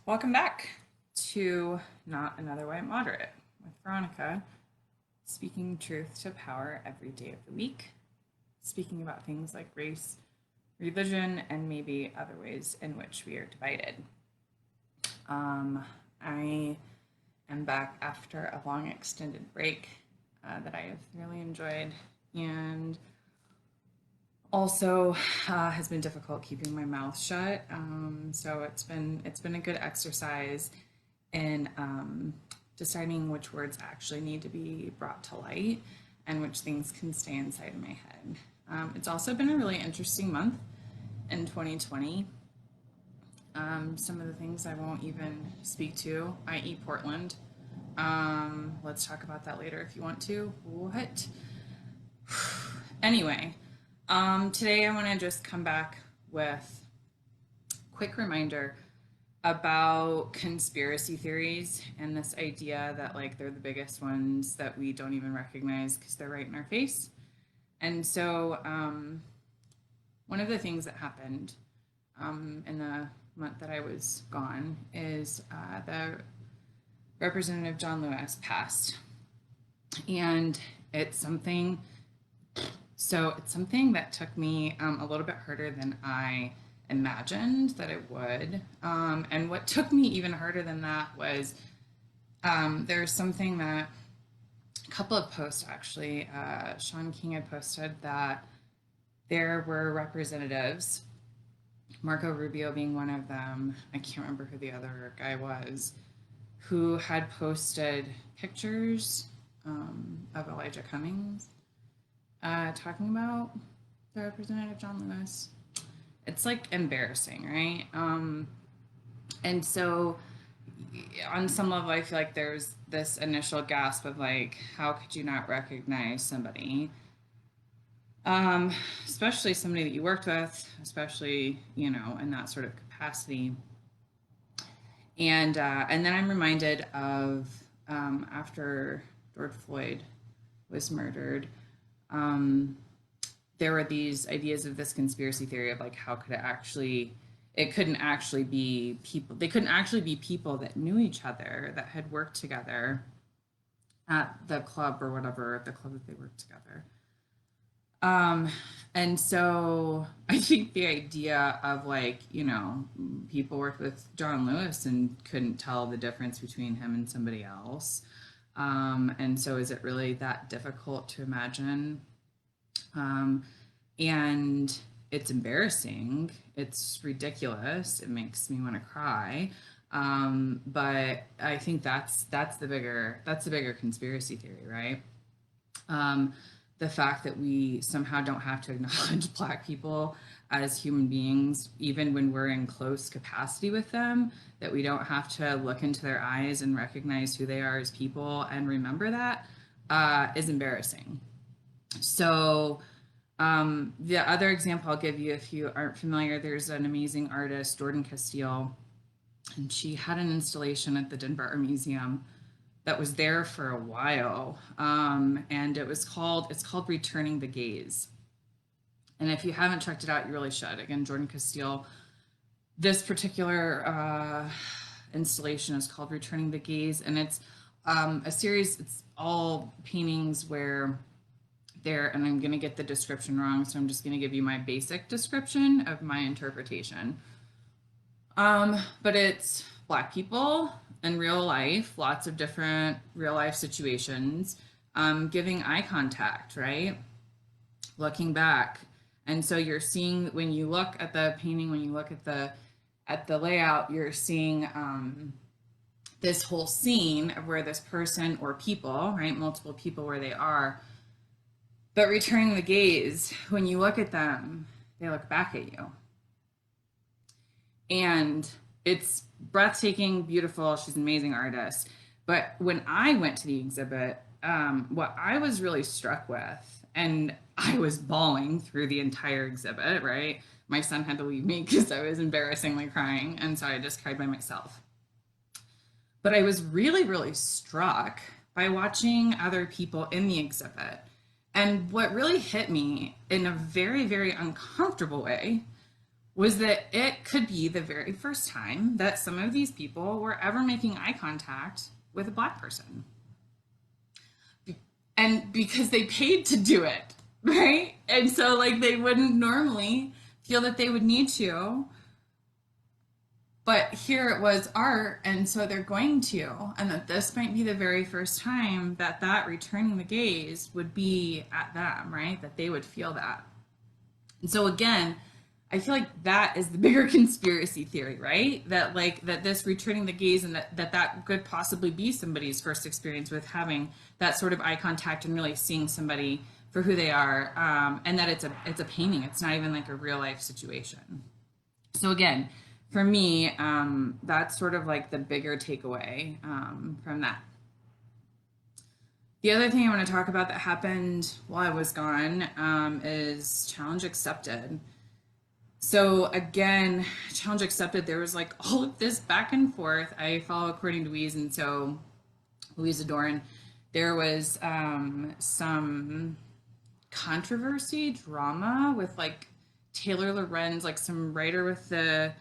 Welcome back to Not Another White Moderate with Veronica, speaking truth to power every day of the week, speaking about things like race, religion, and maybe other ways in which we are divided. I am back after a long extended break that I have really enjoyed, and also has been difficult keeping my mouth shut. So it's been a good exercise in deciding which words actually need to be brought to light and which things can stay inside of my head. It's also been a really interesting month in 2020. Some of the things I won't even speak to, i.e. Portland. Let's talk about that later if you want to. What? Anyway, today I want to just come back with a quick reminder about conspiracy theories and this idea that like they're the biggest ones that we don't even recognize because they're right in our face. And so one of the things that happened in the month that I was gone is the Representative John Lewis passed. And it's something that took me a little bit harder than I imagined that it would. And what took me even harder than that was there's something that a couple of posts actually, Sean King had posted that there were representatives, Marco Rubio being one of them, I can't remember who the other guy was, who had posted pictures of Elijah Cummings talking about the Representative John Lewis. It's like embarrassing, right? And so on some level, I feel like there's this initial gasp of like, how could you not recognize somebody? Especially somebody that you worked with, especially, you know, in that sort of capacity. And then I'm reminded of after George Floyd was murdered, there were these ideas of this conspiracy theory of like, how could it couldn't actually be people, they couldn't actually be people that knew each other, that had worked together at the club or whatever, the club that they worked together. And so I think the idea of like, you know, people worked with John Lewis and couldn't tell the difference between him and somebody else. And so is it really that difficult to imagine? And it's embarrassing. It's ridiculous. It makes me want to cry. But I think that's the bigger conspiracy theory, right? The fact that we somehow don't have to acknowledge Black people as human beings, even when we're in close capacity with them, that we don't have to look into their eyes and recognize who they are as people and remember that is embarrassing. So the other example I'll give you, if you aren't familiar, there's an amazing artist, Jordan Castile, and she had an installation at the Denver Art Museum that was there for a while, and it's called Returning the Gaze. And if you haven't checked it out, you really should. Again, Jordan Castile. This particular installation is called Returning the Gaze, and it's a series. It's all paintings where and I'm going to get the description wrong, so I'm just going to give you my basic description of my interpretation. But it's Black people in real life, lots of different real life situations, giving eye contact, right? Looking back. And so you're seeing, when you look at the painting, when you look at the layout, you're seeing this whole scene of where this person or people, right, multiple people where they are, but returning the gaze, when you look at them, they look back at you. And it's breathtaking, beautiful. She's an amazing artist. But when I went to the exhibit, what I was really struck with, and I was bawling through the entire exhibit, right? My son had to leave me because I was embarrassingly crying. And so I just cried by myself. But I was really, really struck by watching other people in the exhibit. And what really hit me in a very, very uncomfortable way was that it could be the very first time that some of these people were ever making eye contact with a Black person. And because they paid to do it, right? And so, like, they wouldn't normally feel that they would need to, but here it was art, and so they're going to, and that this might be the very first time that that returning the gaze would be at them, right? That they would feel that. And so again, I feel like that is the bigger conspiracy theory, right? That like that this returning the gaze, and that could possibly be somebody's first experience with having that sort of eye contact and really seeing somebody for who they are, and that it's a painting. It's not even like a real life situation. So again, for me, that's sort of like the bigger takeaway from that. The other thing I want to talk about that happened while I was gone is challenge accepted. So again, challenge accepted, there was like all of this back and forth. I follow According to Louise, and so Louise Adoran, there was some controversy, drama with like Taylor Lorenz, like some writer with the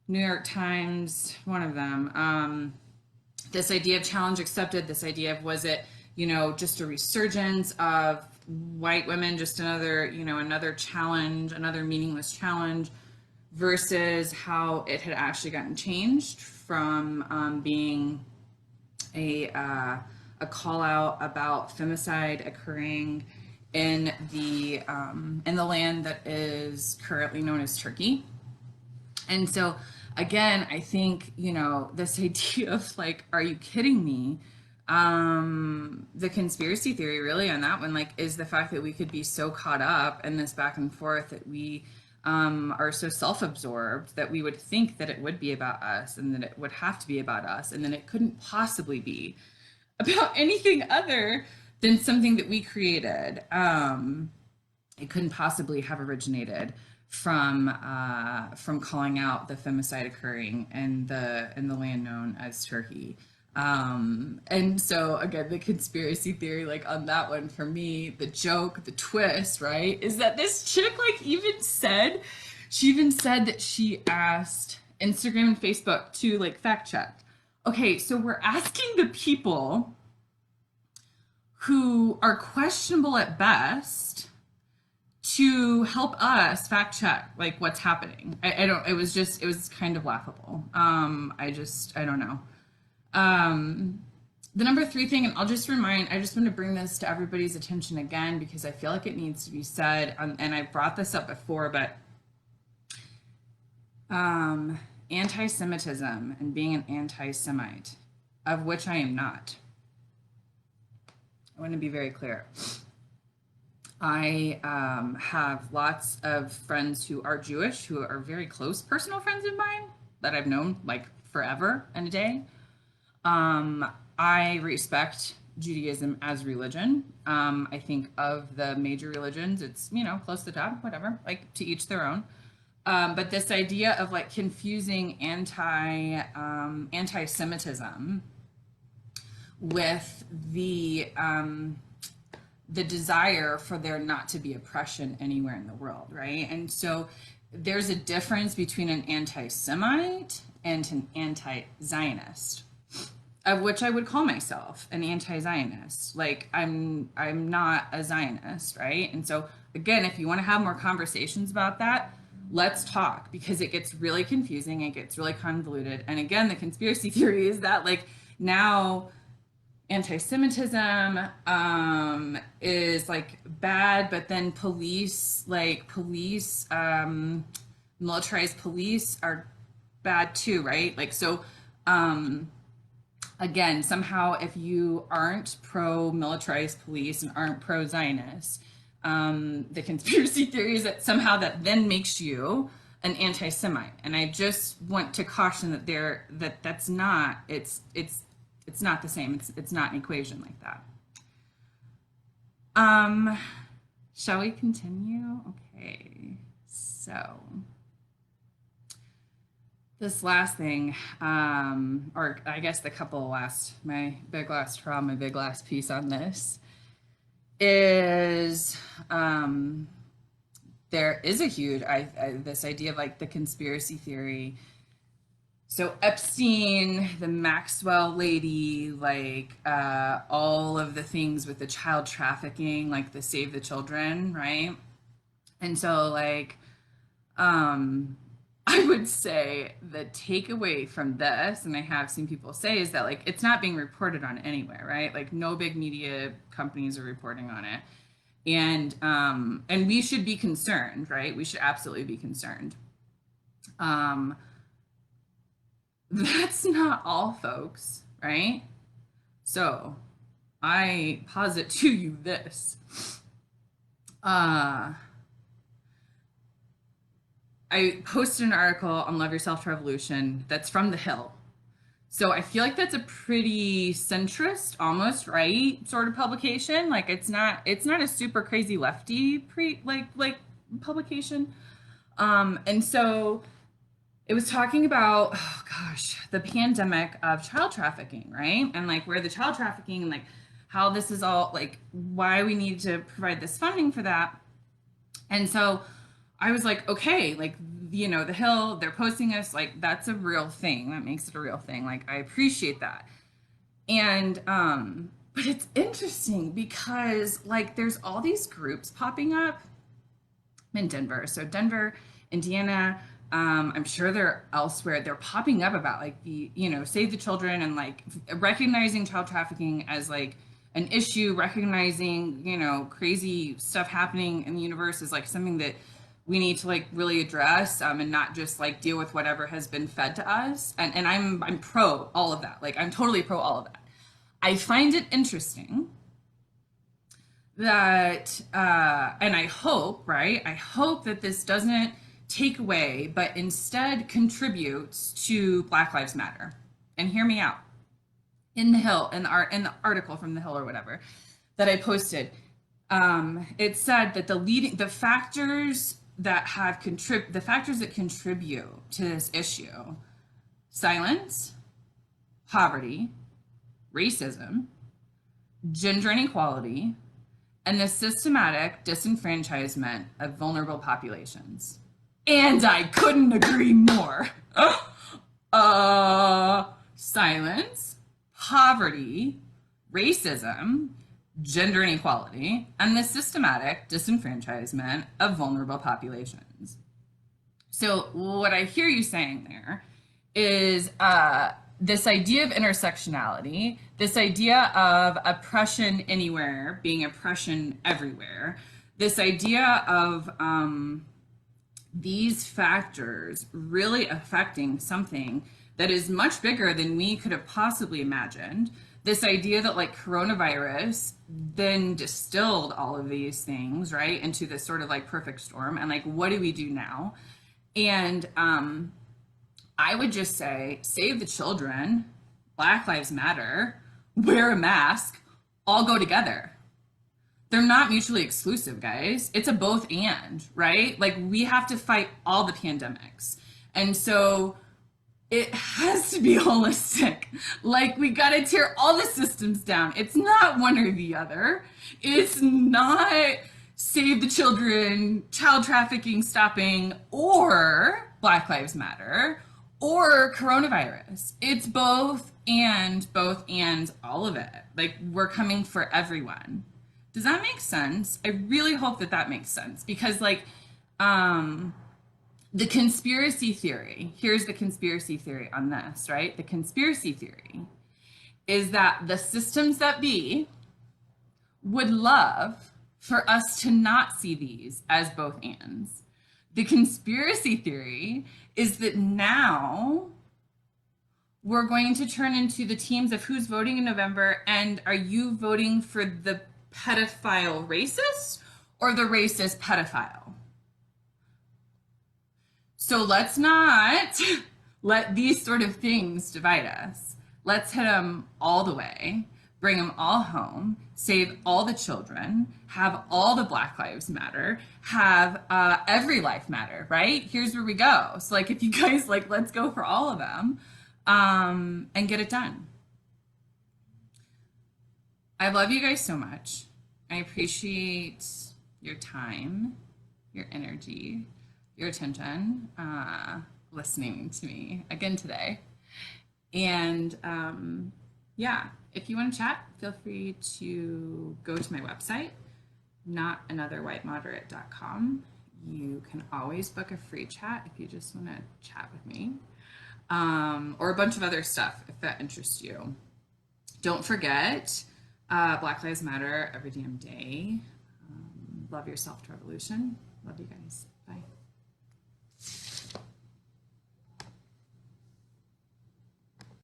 New York Times, one of them. This idea of challenge accepted, this idea of was it, just a resurgence of white women, just another, another challenge, another meaningless challenge, versus how it had actually gotten changed from being a call out about femicide occurring in the land that is currently known as Turkey. And so again, I think, this idea of like, are you kidding me? The conspiracy theory really on that one, like, is the fact that we could be so caught up in this back and forth that we are so self-absorbed that we would think that it would be about us, and that it would have to be about us, and then it couldn't possibly be about anything other than something that we created. It couldn't possibly have originated from calling out the femicide occurring in the land known as Turkey. And so again, the conspiracy theory, like on that one, for me, the joke, the twist, right, is that this chick like she even said that she asked Instagram and Facebook to like fact check. Okay, so we're asking the people who are questionable at best to help us fact check like what's happening. I don't, it was kind of laughable. I don't know. The number 3 thing, and I just want to bring this to everybody's attention again, because I feel like it needs to be said, and I brought this up before, but anti-Semitism and being an anti-Semite, of which I am not. I want to be very clear. I have lots of friends who are Jewish, who are very close personal friends of mine that I've known like forever and a day. I respect Judaism as religion. I think of the major religions, it's, close to the top, whatever, like to each their own. But this idea of like confusing anti-Semitism with the desire for there not to be oppression anywhere in the world, right? And so there's a difference between an anti-Semite and an anti-Zionist, of which I would call myself an anti-Zionist. Like I'm not a Zionist, right? And so again, if you want to have more conversations about that, let's talk, because it gets really confusing, it gets really convoluted. And again, the conspiracy theory is that like now anti-Semitism is like bad, but then militarized police are bad too, right? Like, so again, somehow if you aren't pro-militarized police and aren't pro-Zionist, the conspiracy theory is that somehow that then makes you an anti-Semite. And I just want to caution that that's not, it's not the same. It's not an equation like that. Shall we continue? Okay, so this last thing, or I guess my big last piece on this is there is a huge, this idea of like the conspiracy theory. So Epstein, the Maxwell lady, like all of the things with the child trafficking, like the Save the Children, right? And so like I would say the takeaway from this, and I have seen people say, is that like it's not being reported on anywhere, right? Like no big media companies are reporting on it. And we should be concerned, right? We should absolutely be concerned. Um, that's not all, folks, right? So I posit to you this. Uh, I posted an article on Love Yourself Revolution that's from The Hill. So I feel like that's a pretty centrist, almost right sort of publication. Like it's not a super crazy lefty like publication. And so it was talking about, oh gosh, the pandemic of child trafficking, right? And like where the child trafficking and like how this is all like why we need to provide this funding for that. And so I was like, okay, like, the Hill, they're posting us, like, that's a real thing. That makes it a real thing. Like, I appreciate that. And, but it's interesting because, like, there's all these groups popping up in Denver. So, Denver, Indiana, I'm sure they're elsewhere. They're popping up about, like, Save the Children and, like, recognizing child trafficking as, like, an issue, recognizing, crazy stuff happening in the universe is, like, something that we need to like really address and not just like deal with whatever has been fed to us. And I'm pro all of that. Like I'm totally pro all of that. I find it interesting that and I hope, right? I hope that this doesn't take away, but instead contributes to Black Lives Matter. And hear me out. In the Hill, in the article from the Hill or whatever that I posted, it said that the factors that contribute to this issue: silence, poverty, racism, gender inequality, and the systematic disenfranchisement of vulnerable populations. And I couldn't agree more. Silence, poverty, racism, gender inequality, and the systematic disenfranchisement of vulnerable populations. So, what I hear you saying there is this idea of intersectionality, this idea of oppression anywhere being oppression everywhere, this idea of these factors really affecting something that is much bigger than we could have possibly imagined. This idea that like coronavirus then distilled all of these things, right, into this sort of like perfect storm. And like, what do we do now? And I would just say, save the children, Black Lives Matter, wear a mask, all go together. They're not mutually exclusive, guys. It's a both and, right? Like we have to fight all the pandemics. And so it has to be holistic. Like we got to tear all the systems down. It's not one or the other. It's not save the children, child trafficking stopping, or Black Lives Matter, or coronavirus. It's both and all of it. Like we're coming for everyone. Does that make sense? I really hope that that makes sense because like the conspiracy theory, here's the conspiracy theory on this, right? The conspiracy theory is that the systems that be would love for us to not see these as both ands. The conspiracy theory is that now we're going to turn into the teams of who's voting in November, and are you voting for the pedophile racist or the racist pedophile? So let's not let these sort of things divide us. Let's hit them all the way, bring them all home, save all the children, have all the Black Lives Matter, have every life matter, right? Here's where we go. So like if you guys like, let's go for all of them and get it done. I love you guys so much. I appreciate your time. your energy, your attention, listening to me again today. And yeah, if you want to chat, feel free to go to my website, notanotherwhitemoderate.com. You can always book a free chat if you just want to chat with me, or a bunch of other stuff if that interests you. Don't forget, Black Lives Matter every damn day. Love yourself to revolution. Love you guys.